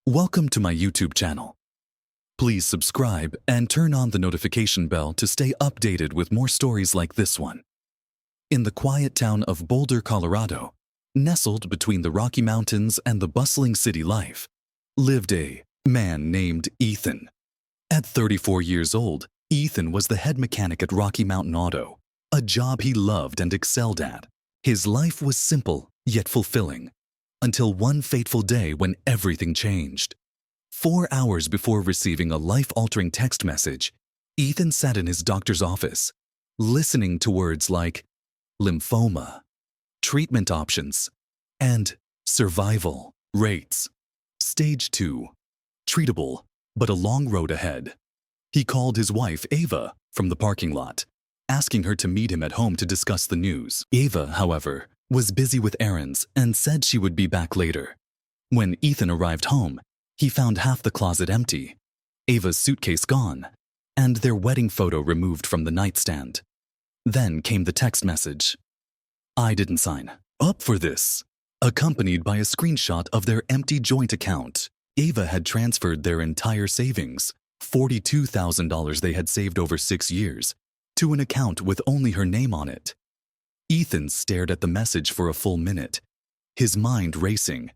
Welcome to my YouTube channel. Please subscribe and turn on the notification bell to stay updated with more stories like this one. In the quiet town of Boulder, Colorado, nestled between the Rocky Mountains and the bustling city life, lived a man named Ethan. At 34 years old, Ethan was the head mechanic at Rocky Mountain Auto, a job he loved and excelled at. His life was simple yet fulfilling, until one fateful day when everything changed. 4 hours before receiving a life-altering text message, Ethan sat in his doctor's office, listening to words like lymphoma, treatment options, and survival rates. Stage 2, treatable, but a long road ahead. He called his wife, Ava, from the parking lot, asking her to meet him at home to discuss the news. Ava, however, was busy with errands and said she would be back later. When Ethan arrived home, he found half the closet empty, Ava's suitcase gone, and their wedding photo removed from the nightstand. Then came the text message. "I didn't sign up for this," accompanied by a screenshot of their empty joint account. Ava had transferred their entire savings, $42,000 they had saved over 6 years, to an account with only her name on it. Ethan stared at the message for a full minute, his mind racing.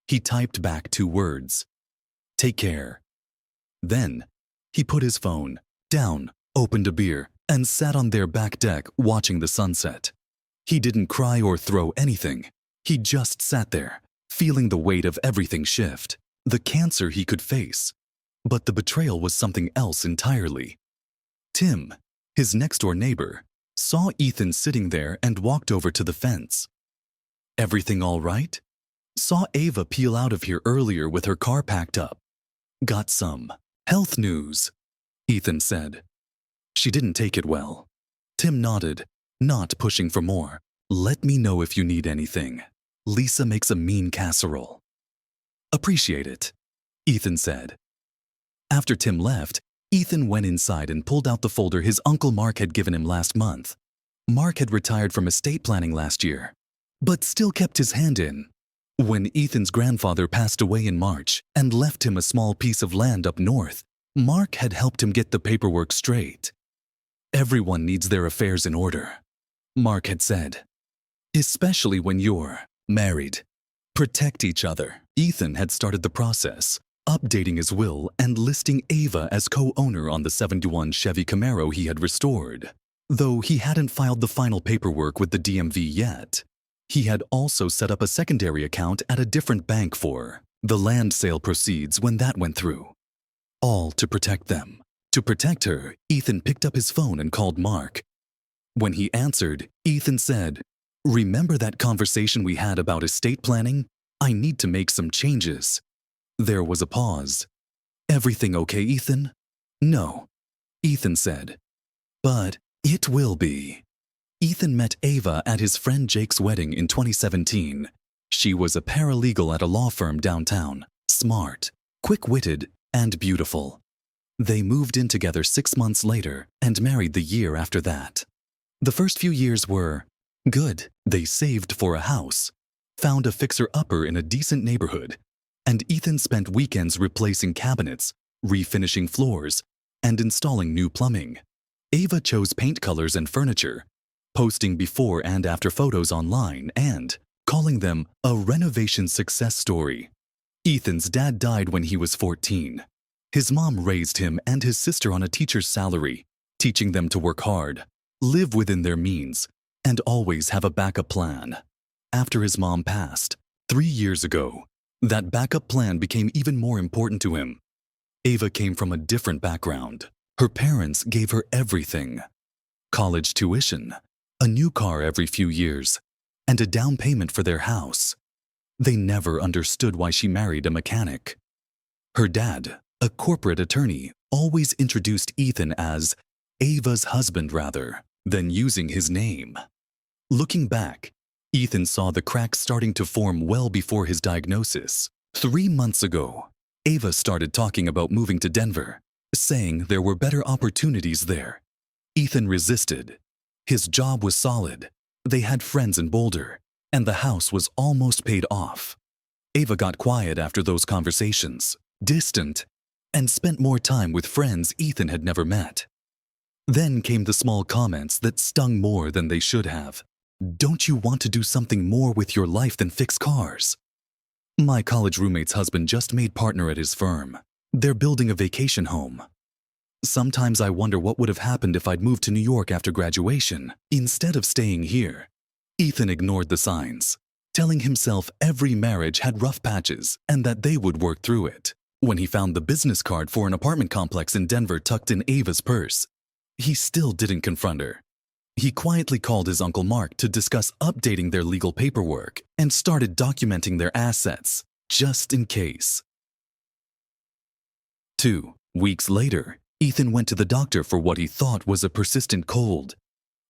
He typed back 2 words: "Take care." Then, he put his phone down, opened a beer, and sat on their back deck watching the sunset. He didn't cry or throw anything. He just sat there, feeling the weight of everything shift, the cancer he could face. But the betrayal was something else entirely. Tim, his next-door neighbor, saw Ethan sitting there and walked over to the fence. "Everything all right?" "Saw Ava peel out of here earlier with her car packed up. Got some health news," Ethan said. "She didn't take it well." Tim nodded, not pushing for more. "Let me know if you need anything. Lisa makes a mean casserole." "Appreciate it," Ethan said. After Tim left, Ethan went inside and pulled out the folder his Uncle Mark had given him last month. Mark had retired from estate planning last year, but still kept his hand in. When Ethan's grandfather passed away in March and left him a small piece of land up north, Mark had helped him get the paperwork straight. "Everyone needs their affairs in order," Mark had said, "especially when you're married. Protect each other." Ethan had started the process, updating his will and listing Ava as co-owner on the '71 Chevy Camaro he had restored. Though he hadn't filed the final paperwork with the DMV yet, he had also set up a secondary account at a different bank for the land sale proceeds when that went through. All to protect them. To protect her, Ethan picked up his phone and called Mark. When he answered, Ethan said, "Remember that conversation we had about estate planning? I need to make some changes." There was a pause. "Everything okay, Ethan?" "No," Ethan said. "But it will be." Ethan met Ava at his friend Jake's wedding in 2017. She was a paralegal at a law firm downtown, smart, quick-witted, and beautiful. They moved in together 6 months later and married the year after that. The first few years were good. They saved for a house, found a fixer-upper in a decent neighborhood, and Ethan spent weekends replacing cabinets, refinishing floors, and installing new plumbing. Ava chose paint colors and furniture, posting before and after photos online and calling them a renovation success story. Ethan's dad died when he was 14. His mom raised him and his sister on a teacher's salary, teaching them to work hard, live within their means, and always have a backup plan. After his mom passed, 3 years ago, that backup plan became even more important to him. Ava came from a different background. Her parents gave her everything: college tuition, a new car every few years, and a down payment for their house. They never understood why she married a mechanic. Her dad, a corporate attorney, always introduced Ethan as Ava's husband rather than using his name. Looking back, Ethan saw the cracks starting to form well before his diagnosis. 3 months ago, Ava started talking about moving to Denver, saying there were better opportunities there. Ethan resisted. His job was solid, they had friends in Boulder, and the house was almost paid off. Ava got quiet after those conversations, distant, and spent more time with friends Ethan had never met. Then came the small comments that stung more than they should have. Don't you want to do something more with your life than fix cars? My college roommate's husband just made partner at his firm. They're building a vacation home. Sometimes I wonder what would have happened if I'd moved to New York after graduation, instead of staying here. Ethan ignored the signs, telling himself every marriage had rough patches and that they would work through it. When he found the business card for an apartment complex in Denver tucked in Ava's purse, he still didn't confront her. He quietly called his Uncle Mark to discuss updating their legal paperwork and started documenting their assets, just in case. 2 weeks later, Ethan went to the doctor for what he thought was a persistent cold.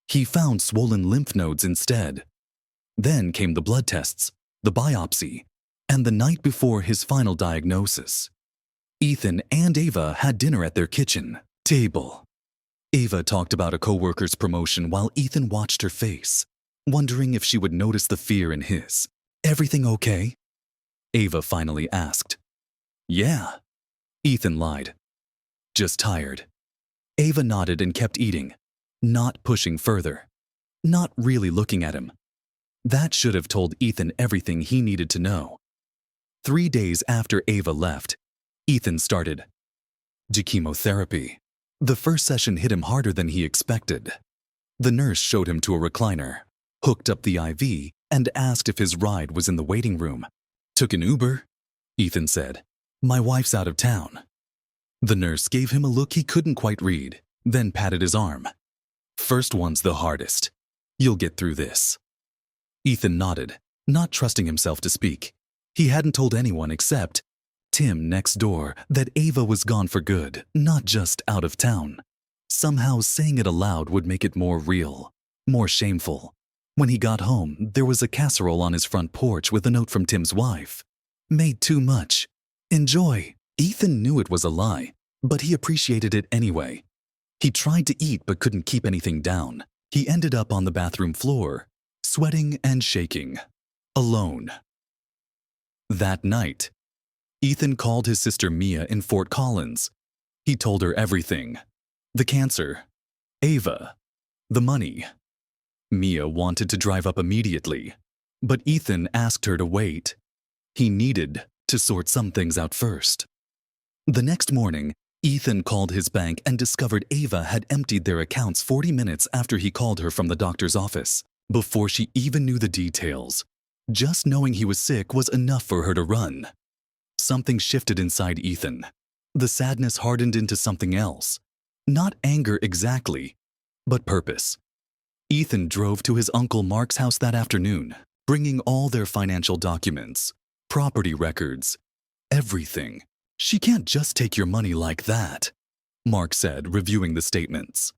He found swollen lymph nodes instead. Then came the blood tests, the biopsy, and the night before his final diagnosis. Ethan and Ava had dinner at their kitchen table. Ava talked about a coworker's promotion while Ethan watched her face, wondering if she would notice the fear in his. Everything okay? Ava finally asked. Yeah. Ethan lied. Just tired. Ava nodded and kept eating, not pushing further, not really looking at him. That should have told Ethan everything he needed to know. 3 days after Ava left, Ethan started chemotherapy. The first session hit him harder than he expected. The nurse showed him to a recliner, hooked up the IV, and asked if his ride was in the waiting room. Took an Uber, Ethan said. My wife's out of town. The nurse gave him a look he couldn't quite read, then patted his arm. First one's the hardest. You'll get through this. Ethan nodded, not trusting himself to speak. He hadn't told anyone except Tim next door that Ava was gone for good, not just out of town. Somehow saying it aloud would make it more real, more shameful. When he got home, there was a casserole on his front porch with a note from Tim's wife. Made too much. Enjoy. Ethan knew it was a lie, but he appreciated it anyway. He tried to eat but couldn't keep anything down. He ended up on the bathroom floor, sweating and shaking, alone. That night, Ethan called his sister Mia in Fort Collins. He told her everything. The cancer, Ava, the money. Mia wanted to drive up immediately, but Ethan asked her to wait. He needed to sort some things out first. The next morning, Ethan called his bank and discovered Ava had emptied their accounts 40 minutes after he called her from the doctor's office, before she even knew the details. Just knowing he was sick was enough for her to run. Something shifted inside Ethan. The sadness hardened into something else. Not anger exactly, but purpose. Ethan drove to his Uncle Mark's house that afternoon, bringing all their financial documents, property records, everything. She can't just take your money like that, Mark said, reviewing the statements.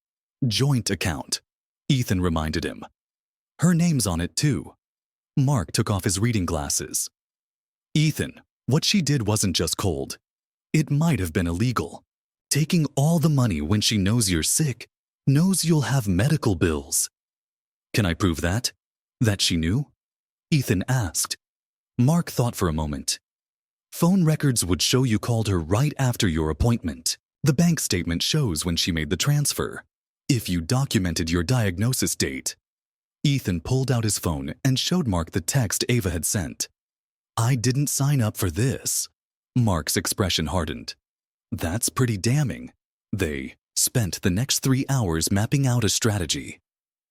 Joint account, Ethan reminded him. Her name's on it too. Mark took off his reading glasses. Ethan, what she did wasn't just cold. It might have been illegal. Taking all the money when she knows you're sick, knows you'll have medical bills. Can I prove that? That she knew? Ethan asked. Mark thought for a moment. Phone records would show you called her right after your appointment. The bank statement shows when she made the transfer. If you documented your diagnosis date. Ethan pulled out his phone and showed Mark the text Ava had sent. I didn't sign up for this. Mark's expression hardened. That's pretty damning. They spent the next 3 hours mapping out a strategy.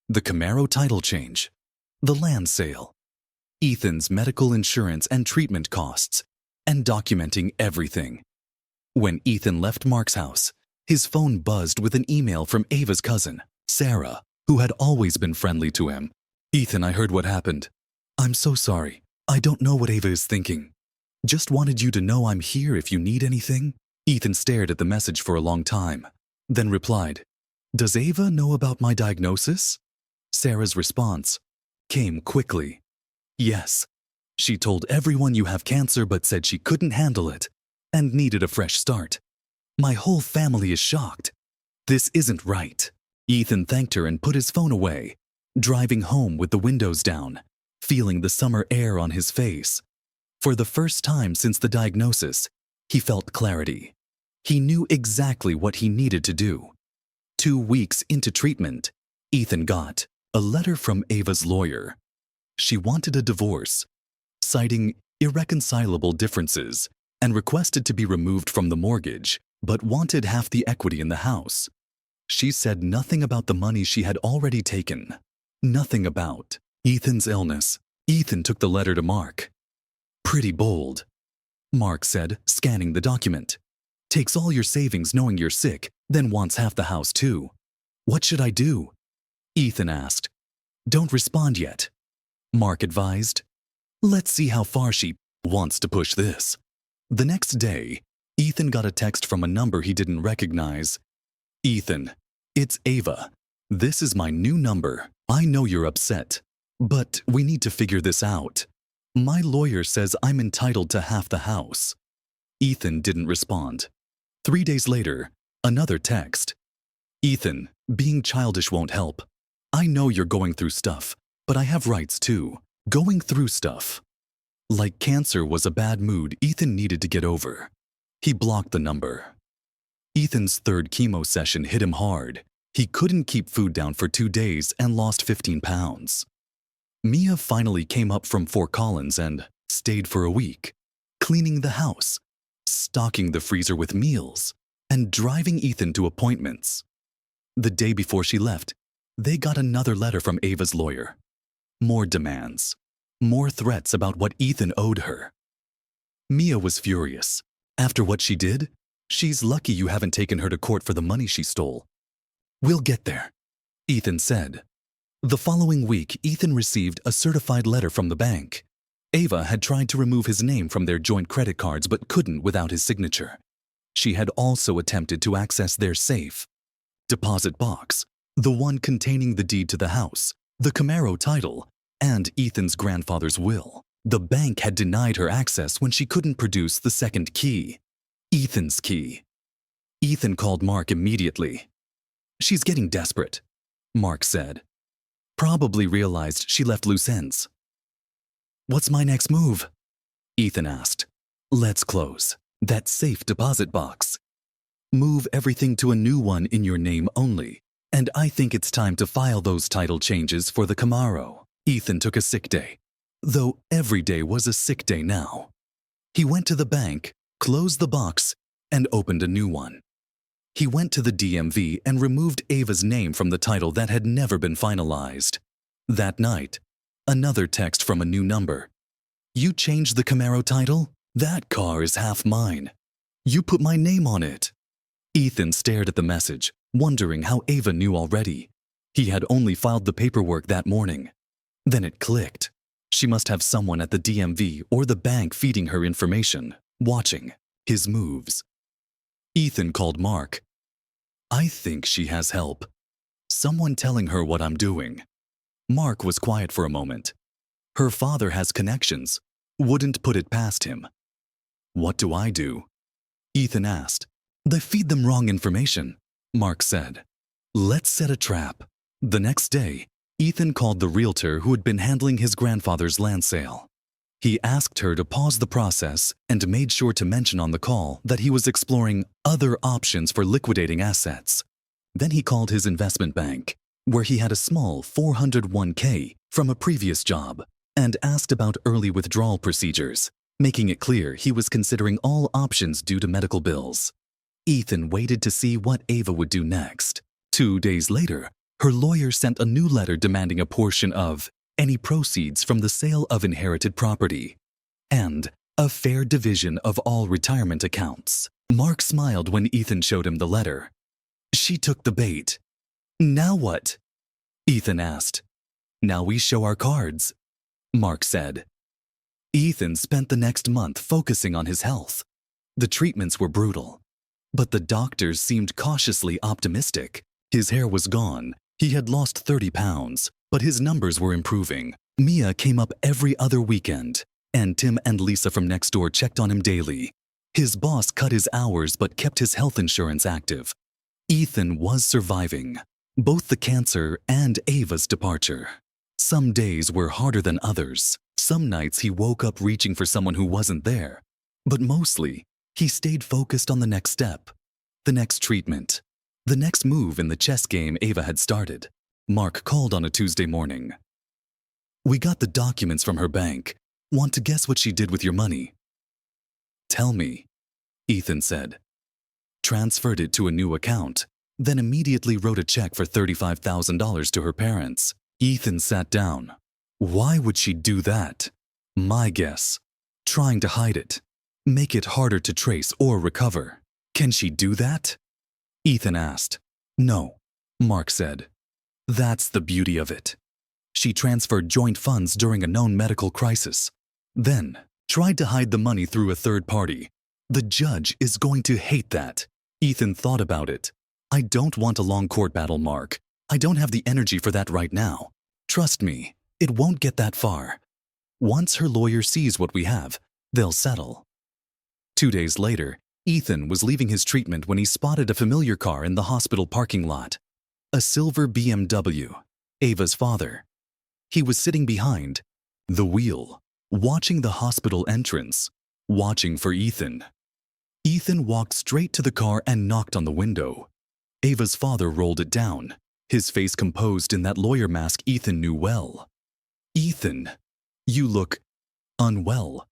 The Camaro title change. The land sale. Ethan's medical insurance and treatment costs. And documenting everything. When Ethan left Mark's house, his phone buzzed with an email from Ava's cousin, Sarah, who had always been friendly to him. Ethan, I heard what happened. I'm so sorry. I don't know what Ava is thinking. Just wanted you to know I'm here if you need anything. Ethan stared at the message for a long time, then replied, Does Ava know about my diagnosis? Sarah's response came quickly. Yes. She told everyone you have cancer but said she couldn't handle it and needed a fresh start. My whole family is shocked. This isn't right. Ethan thanked her and put his phone away, driving home with the windows down, feeling the summer air on his face. For the first time since the diagnosis, he felt clarity. He knew exactly what he needed to do. 2 weeks into treatment, Ethan got a letter from Ava's lawyer. She wanted a divorce, citing irreconcilable differences, and requested to be removed from the mortgage, but wanted half the equity in the house. She said nothing about the money she had already taken. Nothing about Ethan's illness. Ethan took the letter to Mark. "Pretty bold," Mark said, scanning the document. "Takes all your savings knowing you're sick, then wants half the house too. What should I do?" Ethan asked. "Don't respond yet," Mark advised. "Let's see how far she wants to push this." The next day, Ethan got a text from a number he didn't recognize. "Ethan, it's Ava. This is my new number. I know you're upset, but we need to figure this out. My lawyer says I'm entitled to half the house." Ethan didn't respond. 3 days later, another text. "Ethan, being childish won't help. I know you're going through stuff, but I have rights too. Going through stuff." Like cancer was a bad mood Ethan needed to get over. He blocked the number. Ethan's third chemo session hit him hard. He couldn't keep food down for 2 days and lost 15 pounds. Mia finally came up from Fort Collins and stayed for a week, cleaning the house, stocking the freezer with meals, and driving Ethan to appointments. The day before she left, they got another letter from Ava's lawyer. More demands, more threats about what Ethan owed her. Mia was furious. After what she did, she's lucky you haven't taken her to court for the money she stole. "We'll get there," Ethan said. The following week, Ethan received a certified letter from the bank. Ava had tried to remove his name from their joint credit cards but couldn't without his signature. She had also attempted to access their safe deposit box, the one containing the deed to the house, the Camaro title, and Ethan's grandfather's will. The bank had denied her access when she couldn't produce the second key, Ethan's key. Ethan called Mark immediately. "She's getting desperate," Mark said. "Probably realized she left loose ends." "What's my next move?" Ethan asked. "Let's close that safe deposit box. Move everything to a new one in your name only, and I think it's time to file those title changes for the Camaro." Ethan took a sick day, though every day was a sick day now. He went to the bank, closed the box, and opened a new one. He went to the DMV and removed Ava's name from the title that had never been finalized. That night, another text from a new number. "You changed the Camaro title? That car is half mine. You put my name on it." Ethan stared at the message, wondering how Ava knew already. He had only filed the paperwork that morning. Then it clicked. She must have someone at the DMV or the bank feeding her information, watching his moves. Ethan called Mark. "I think she has help. Someone telling her what I'm doing." Mark was quiet for a moment. "Her father has connections. Wouldn't put it past him." "What do I do?" Ethan asked. "They feed them wrong information," Mark said. "Let's set a trap." The next day, Ethan called the realtor who had been handling his grandfather's land sale. He asked her to pause the process and made sure to mention on the call that he was exploring other options for liquidating assets. Then he called his investment bank, where he had a small 401k from a previous job, and asked about early withdrawal procedures, making it clear he was considering all options due to medical bills. Ethan waited to see what Ava would do next. 2 days later, her lawyer sent a new letter demanding a portion of any proceeds from the sale of inherited property and a fair division of all retirement accounts. Mark smiled when Ethan showed him the letter. She took the bait. "Now what?" Ethan asked. "Now we show our cards," Mark said. Ethan spent the next month focusing on his health. The treatments were brutal, but the doctors seemed cautiously optimistic. His hair was gone. He had lost 30 pounds, but his numbers were improving. Mia came up every other weekend, and Tim and Lisa from next door checked on him daily. His boss cut his hours but kept his health insurance active. Ethan was surviving, both the cancer and Ava's departure. Some days were harder than others. Some nights he woke up reaching for someone who wasn't there, but mostly he stayed focused on the next step, the next treatment, the next move in the chess game Ava had started. Mark called on a Tuesday morning. "We got the documents from her bank. Want to guess what she did with your money?" "Tell me," Ethan said. "Transferred it to a new account, then immediately wrote a check for $35,000 to her parents." Ethan sat down. "Why would she do that?" "My guess. Trying to hide it. Make it harder to trace or recover." "Can she do that?" Ethan asked. "No," Mark said. "That's the beauty of it. She transferred joint funds during a known medical crisis, then tried to hide the money through a third party. The judge is going to hate that." Ethan thought about it. "I don't want a long court battle, Mark. I don't have the energy for that right now. Trust me, it won't get that far. Once her lawyer sees what we have, they'll settle." 2 days later, Ethan was leaving his treatment when he spotted a familiar car in the hospital parking lot. A silver BMW, Ava's father. He was sitting behind the wheel, watching the hospital entrance, watching for Ethan. Ethan walked straight to the car and knocked on the window. Ava's father rolled it down, his face composed in that lawyer mask Ethan knew well. "Ethan, you look unwell.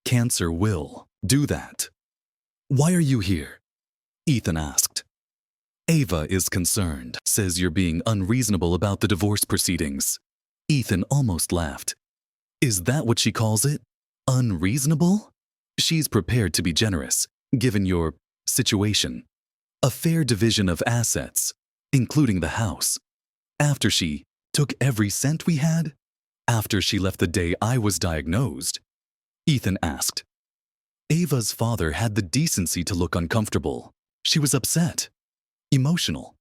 Cancer will do that." "Why are you here?" Ethan asked. "Ava is concerned, says you're being unreasonable about the divorce proceedings." Ethan almost laughed. "Is that what she calls it? Unreasonable?" "She's prepared to be generous, given your situation. A fair division of assets, including the house. After she took every cent we had? After she left the day I was diagnosed?" Ethan asked. Ava's father had the decency to look uncomfortable. She was upset, emotional.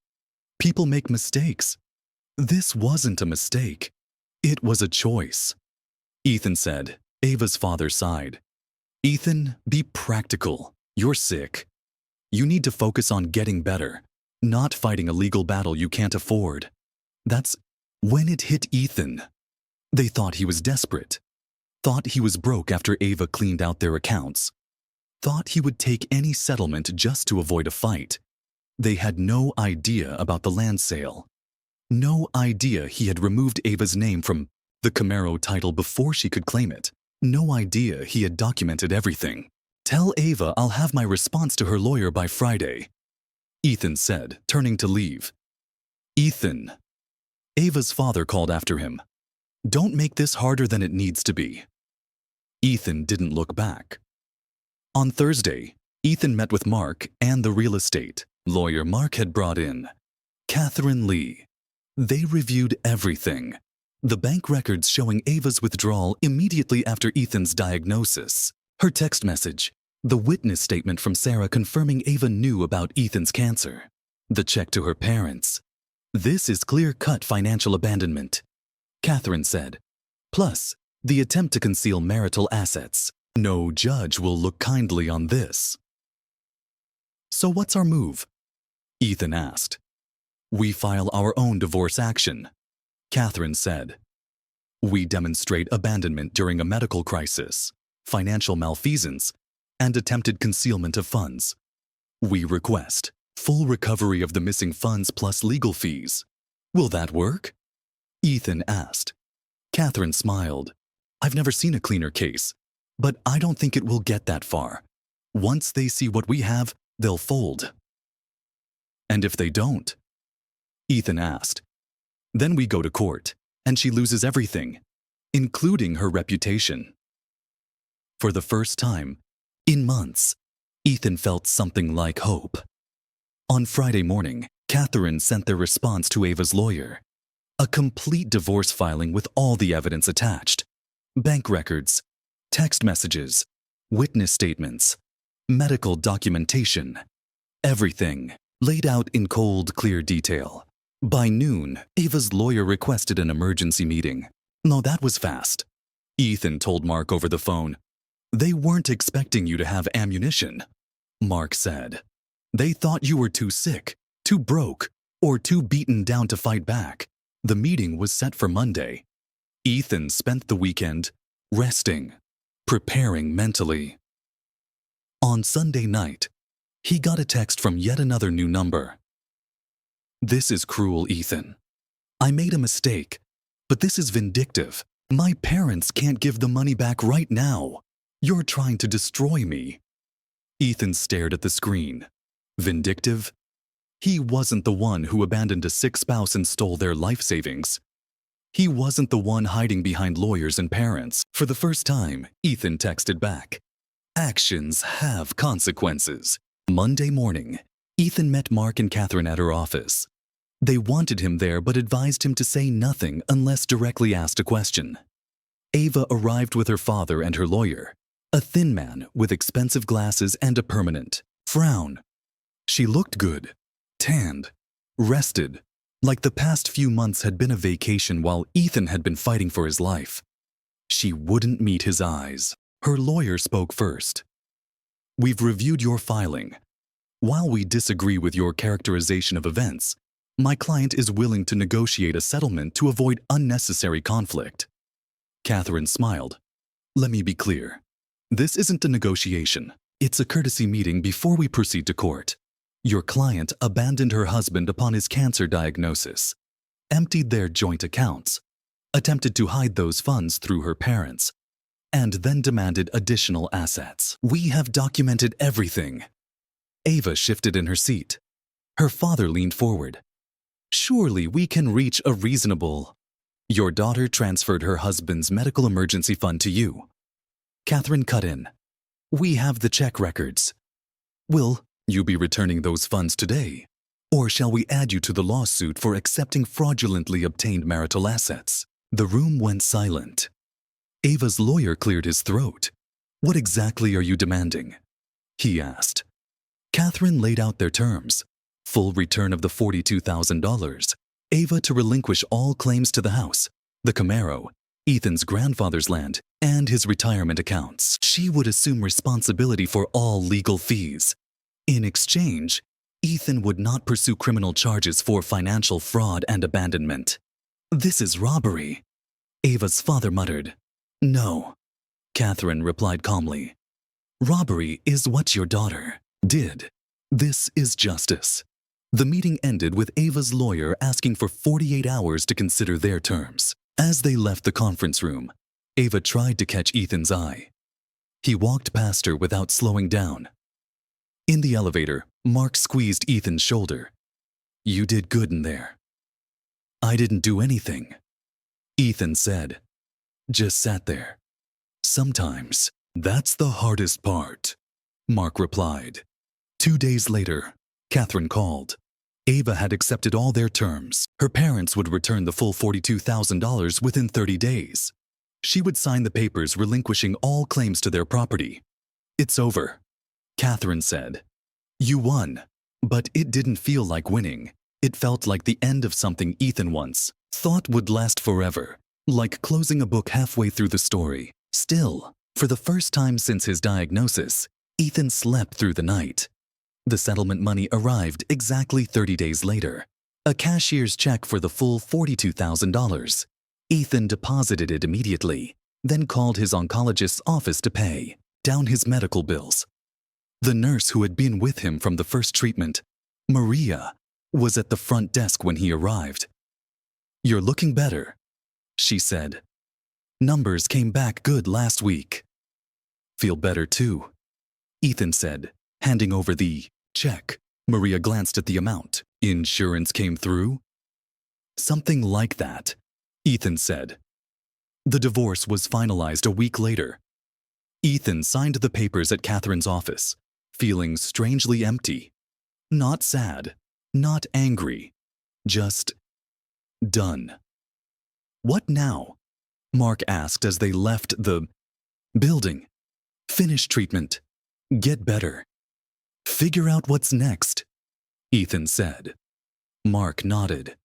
People make mistakes. This wasn't a mistake. It was a choice. Ethan said. Ava's father sighed. "Ethan, be practical. You're sick. You need to focus on getting better, not fighting a legal battle you can't afford." That's when it hit Ethan. They thought he was desperate. Thought he was broke after Ava cleaned out their accounts. Thought he would take any settlement just to avoid a fight. They had no idea about the land sale. No idea he had removed Ava's name from the Camaro title before she could claim it. No idea he had documented everything. "Tell Ava I'll have my response to her lawyer by Friday," Ethan said, turning to leave. "Ethan," Ava's father called after him, "don't make this harder than it needs to be." Ethan didn't look back. On Thursday, Ethan met with Mark and the real estate lawyer Mark had brought in, Catherine Lee. They reviewed everything. The bank records showing Ava's withdrawal immediately after Ethan's diagnosis, her text message, the witness statement from Sarah confirming Ava knew about Ethan's cancer, the check to her parents. "This is clear-cut financial abandonment," Catherine said. "Plus, the attempt to conceal marital assets. No judge will look kindly on this." "So what's our move?" Ethan asked. "We file our own divorce action," Catherine said. "We demonstrate abandonment during a medical crisis, financial malfeasance, and attempted concealment of funds. We request full recovery of the missing funds plus legal fees. Will that work?" Ethan asked. Catherine smiled. "I've never seen a cleaner case, but I don't think it will get that far. Once they see what we have, they'll fold." "And if they don't?" Ethan asked. "Then we go to court, and she loses everything, including her reputation." For the first time in months, Ethan felt something like hope. On Friday morning, Catherine sent their response to Ava's lawyer. A complete divorce filing with all the evidence attached. Bank records, text messages, witness statements, medical documentation. Everything laid out in cold, clear detail. By noon, Ava's lawyer requested an emergency meeting. No, that was fast. Ethan told Mark over the phone. "They weren't expecting you to have ammunition," Mark said. "They thought you were too sick, too broke, or too beaten down to fight back." The meeting was set for Monday. Ethan spent the weekend resting, preparing mentally. On Sunday night, he got a text from yet another new number. "This is cruel, Ethan. I made a mistake, but this is vindictive. My parents can't give the money back right now. You're trying to destroy me." Ethan stared at the screen. Vindictive? He wasn't the one who abandoned a sick spouse and stole their life savings. He wasn't the one hiding behind lawyers and parents. For the first time, Ethan texted back. Actions have consequences. Monday morning, Ethan met Mark and Catherine at her office. They wanted him there but advised him to say nothing unless directly asked a question. Ava arrived with her father and her lawyer, a thin man with expensive glasses and a permanent frown. She looked good, tanned, rested, like the past few months had been a vacation while Ethan had been fighting for his life. She wouldn't meet his eyes. Her lawyer spoke first. "We've reviewed your filing. While we disagree with your characterization of events, my client is willing to negotiate a settlement to avoid unnecessary conflict." Catherine smiled. "Let me be clear. This isn't a negotiation. It's a courtesy meeting before we proceed to court. Your client abandoned her husband upon his cancer diagnosis, emptied their joint accounts, attempted to hide those funds through her parents, and then demanded additional assets. We have documented everything." Ava shifted in her seat. Her father leaned forward. "Surely we can reach a reasonable—" "Your daughter transferred her husband's medical emergency fund to you." Catherine cut in. "We have the check records. Will you be returning those funds today? Or shall we add you to the lawsuit for accepting fraudulently obtained marital assets?" The room went silent. Ava's lawyer cleared his throat. "What exactly are you demanding?" he asked. Catherine laid out their terms. Full return of the $42,000, Ava to relinquish all claims to the house, the Camaro, Ethan's grandfather's land, and his retirement accounts. She would assume responsibility for all legal fees. In exchange, Ethan would not pursue criminal charges for financial fraud and abandonment. "This is robbery," Ava's father muttered. "No," Catherine replied calmly. "Robbery is what your daughter did. This is justice." The meeting ended with Ava's lawyer asking for 48 hours to consider their terms. As they left the conference room, Ava tried to catch Ethan's eye. He walked past her without slowing down. In the elevator, Mark squeezed Ethan's shoulder. "You did good in there." "I didn't do anything," Ethan said. "Just sat there." "Sometimes that's the hardest part," Mark replied. 2 days later, Catherine called. Ava had accepted all their terms. Her parents would return the full $42,000 within 30 days. She would sign the papers relinquishing all claims to their property. "It's over," Catherine said. "You won, but it didn't feel like winning. It felt like the end of something Ethan once thought would last forever, like closing a book halfway through the story." Still, for the first time since his diagnosis, Ethan slept through the night. The settlement money arrived exactly 30 days later. A cashier's check for the full $42,000. Ethan deposited it immediately, then called his oncologist's office to pay down his medical bills. The nurse who had been with him from the first treatment, Maria, was at the front desk when he arrived. "You're looking better," she said. "Numbers came back good last week." "Feel better too," Ethan said, handing over the check. Maria glanced at the amount. "Insurance came through?" "Something like that," Ethan said. The divorce was finalized a week later. Ethan signed the papers at Catherine's office, feeling strangely empty. Not sad, not angry, just done. "What now?" Mark asked as they left the building. "Finish treatment. Get better. Figure out what's next," Ethan said. Mark nodded.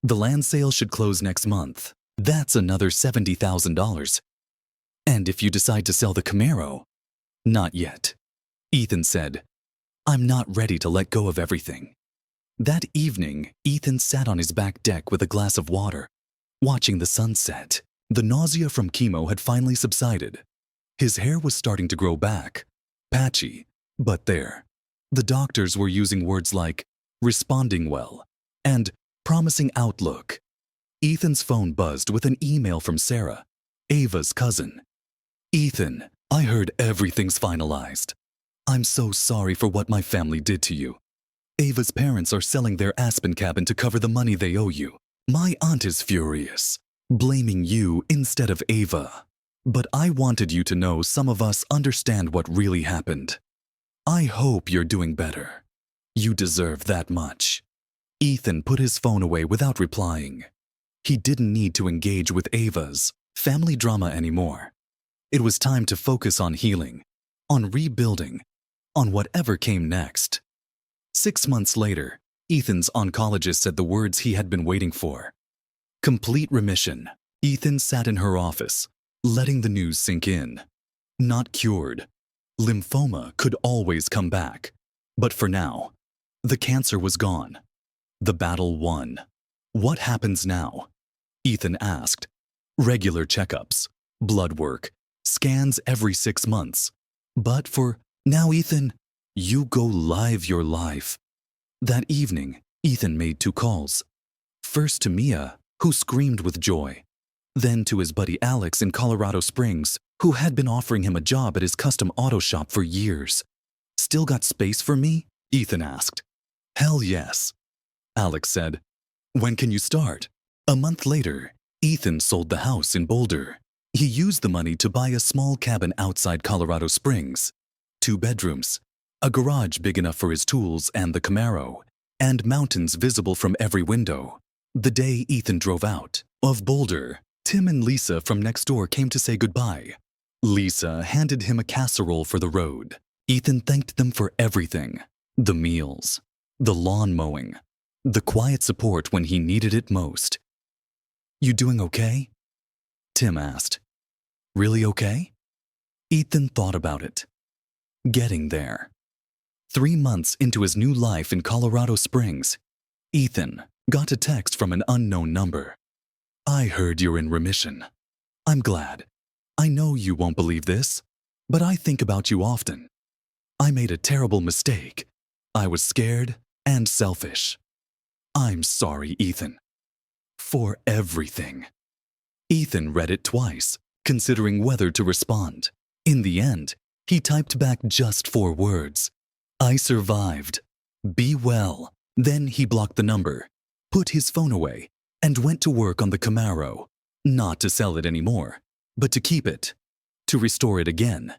"The land sale should close next month. That's another $70,000. And if you decide to sell the Camaro—" "Not yet," Ethan said. "I'm not ready to let go of everything." That evening, Ethan sat on his back deck with a glass of water, watching the sunset. The nausea from chemo had finally subsided. His hair was starting to grow back, patchy, but there. The doctors were using words like responding well and promising outlook. Ethan's phone buzzed with an email from Sarah, Ava's cousin. "Ethan, I heard everything's finalized. I'm so sorry for what my family did to you. Ava's parents are selling their Aspen cabin to cover the money they owe you. My aunt is furious, blaming you instead of Ava. But I wanted you to know some of us understand what really happened. I hope you're doing better. You deserve that much." Ethan put his phone away without replying. He didn't need to engage with Ava's family drama anymore. It was time to focus on healing, on rebuilding, on whatever came next. 6 months later, Ethan's oncologist said the words he had been waiting for. Complete remission. Ethan sat in her office, letting the news sink in. Not cured. Lymphoma could always come back. But for now, the cancer was gone. The battle won. What happens now? Ethan asked. Regular checkups, blood work, scans every 6 months. But for now, Ethan, you go live your life. That evening, Ethan made 2 calls. First to Mia, who screamed with joy. Then to his buddy Alex in Colorado Springs, who had been offering him a job at his custom auto shop for years. "Still got space for me?" Ethan asked. "Hell yes," Alex said. "When can you start?" A month later, Ethan sold the house in Boulder. He used the money to buy a small cabin outside Colorado Springs. 2 bedrooms, a garage big enough for his tools and the Camaro, and mountains visible from every window. The day Ethan drove out of Boulder, Tim and Lisa from next door came to say goodbye. Lisa handed him a casserole for the road. Ethan thanked them for everything. The meals, the lawn mowing, the quiet support when he needed it most. "You doing okay?" Tim asked. "Really okay?" Ethan thought about it. Getting there. 3 months into his new life in Colorado Springs, Ethan got a text from an unknown number. "I heard you're in remission. I'm glad. I know you won't believe this, but I think about you often. I made a terrible mistake. I was scared and selfish. I'm sorry, Ethan. For everything." Ethan read it twice, considering whether to respond. In the end, he typed back just 4 words. "I survived. Be well." Then he blocked the number, put his phone away, and went to work on the Camaro. Not to sell it anymore, but to keep it. To restore it again.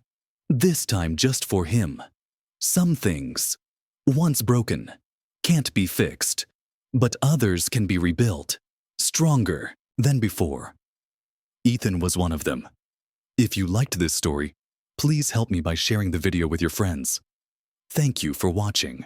This time just for him. Some things, once broken, can't be fixed, but others can be rebuilt, stronger than before. Ethan was one of them. If you liked this story, please help me by sharing the video with your friends. Thank you for watching.